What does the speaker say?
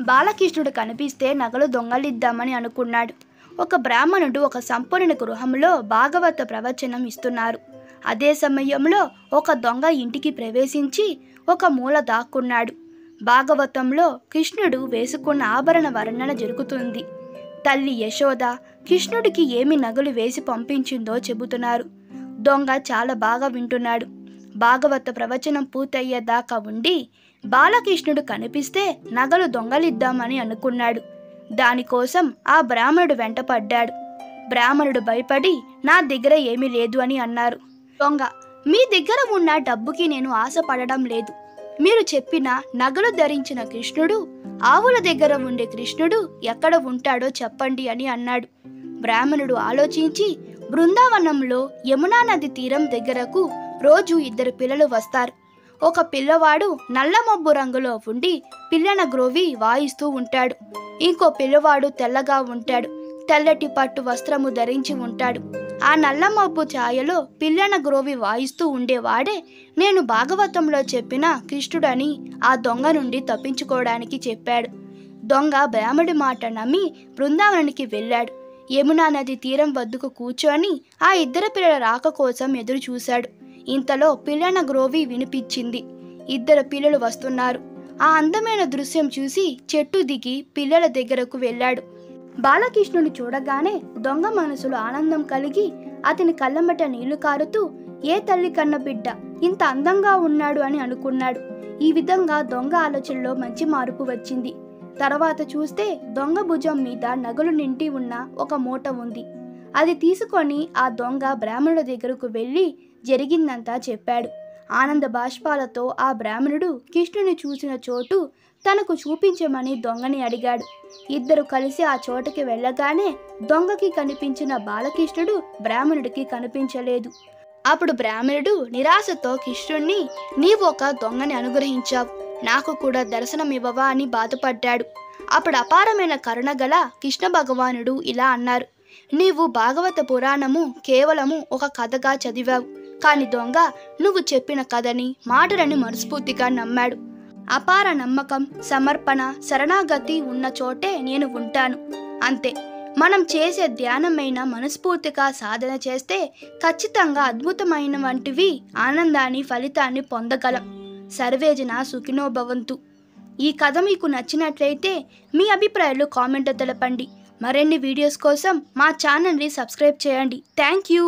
బాలకృష్ణుడు కనిపిస్తే నగలు దొంగలిద్దామని అనుకున్నాడు. ఒక బ్రాహ్మణుడు ఒక సంపన్నుని గృహంలో భాగవత ప్రవచనం ఇస్తున్నారు. అదే సమయంలో ఒక దొంగ ఇంటికి ప్రవేశించి ఒక మూల దాక్కున్నాడు. భాగవతంలో కృష్ణుడు వేసుకున్న ఆభరణ వర్ణన జరుగుతుంది. తల్లి యశోద కృష్ణుడికి ఏమి నగలు వేసి పంపించిందో చెబుతున్నారు. దొంగ చాలా బాగా వింటున్నాడు. భాగవత ప్రవచనం పూర్తయ్యేదాకా ఉండి బాలకృష్ణుడు కనిపిస్తే నగలు దొంగలిద్దామని అనుకున్నాడు. దానికోసం ఆ బ్రాహ్మణుడు వెంటపడ్డాడు. బ్రాహ్మణుడు భయపడి నా దగ్గర ఏమీ లేదు అని అన్నారు. దొంగ, మీ దగ్గర ఉన్న డబ్బుకి నేను ఆశపడడం లేదు. మీరు చెప్పిన నగలు ధరించిన కృష్ణుడు, ఆవుల దగ్గర ఉండే కృష్ణుడు ఎక్కడ ఉంటాడో చెప్పండి అని అన్నాడు. బ్రాహ్మణుడు ఆలోచించి బృందావనంలో యమునా నది తీరం దగ్గరకు రోజు 2 పిల్లలు వస్తారు. ఒక పిల్లవాడు నల్ల మబ్బు రంగులో ఉండి పిల్లన గ్రోవి వాయిస్తూ ఉంటాడు. ఇంకో పిల్లవాడు తెల్లగా ఉంటాడు. తెల్లటి పట్టు వస్త్రము ధరించి ఉంటాడు. ఆ నల్ల మబ్బు ఛాయలో పిల్లన గ్రోవి వాయిస్తూ ఉండేవాడే నేను భాగవతంలో చెప్పిన కృష్ణుడని ఆ దొంగ నుండి తప్పించుకోవడానికి చెప్పాడు. దొంగ బ్రాహ్మడి మాట నమ్మి బృందావనానికి వెళ్ళాడు. యమునా నది తీరం వద్దకు కూర్చొని ఆ 2 పిల్లల రాక కోసం ఎదురు చూశాడు. ఇంతలో పిల్లన గ్రోవి వినిపించింది. 2 పిల్లలు వస్తున్నారు. ఆ అందమైన దృశ్యం చూసి చెట్టు దిగి పిల్లల దగ్గరకు వెళ్ళాడు. బాలకృష్ణుని చూడగానే దొంగ మనసులో ఆనందం కలిగి అతని కళ్ళమట నీళ్లు కారుతూ ఏ తల్లి కన్న బిడ్డ ఇంత అందంగా ఉన్నాడు అని అనుకున్నాడు. ఈ విధంగా దొంగ ఆలోచనలో మంచి మార్పు వచ్చింది. తర్వాత చూస్తే దొంగ భుజం మీద నగలు నిండి ఉన్న ఒక మూట ఉంది. అది తీసుకొని ఆ దొంగ బ్రాహ్మణుడి దగ్గరకు వెళ్ళి జరిగిందంతా చెప్పాడు. ఆనంద బాష్పాలతో ఆ బ్రాహ్మణుడు కృష్ణుని చూసిన చోటు తనకు చూపించమని దొంగని అడిగాడు. 2 కలిసి ఆ చోటకి వెళ్ళగానే దొంగకి కనిపించిన బాలకృష్ణుడు బ్రాహ్మణుడికి కనిపించలేదు. అప్పుడు బ్రాహ్మణుడు నిరాశతో కృష్ణుణ్ణి, నీవు ఒక దొంగని అనుగ్రహించావు, నాకు కూడా దర్శనం ఇవ్వవా అని బాధపడ్డాడు. అప్పుడు అపారమైన కరుణ గల కృష్ణ భగవానుడు ఇలా అన్నారు. నీవు భాగవత పురాణము కేవలము ఒక కథగా చదివావు. కాని దొంగ నువ్వు చెప్పిన కథని మాటలని మనస్ఫూర్తిగా నమ్మాడు. అపార నమ్మకం, సమర్పణ, శరణాగతి ఉన్న చోటే నేను ఉంటాను. అంతే. మనం చేసే ధ్యానమైన మనస్ఫూర్తిగా సాధన చేస్తే ఖచ్చితంగా అద్భుతమైన వంటివి ఆనందాన్ని, ఫలితాన్ని పొందగలం. సర్వేజన సుఖినో భవంతు. ఈ కథ మీకు నచ్చినట్లయితే మీ అభిప్రాయాలు కామెంట్లో తెలపండి. మరిన్ని వీడియోస్ కోసం మా ఛానల్ని సబ్స్క్రైబ్ చేయండి. Thank you.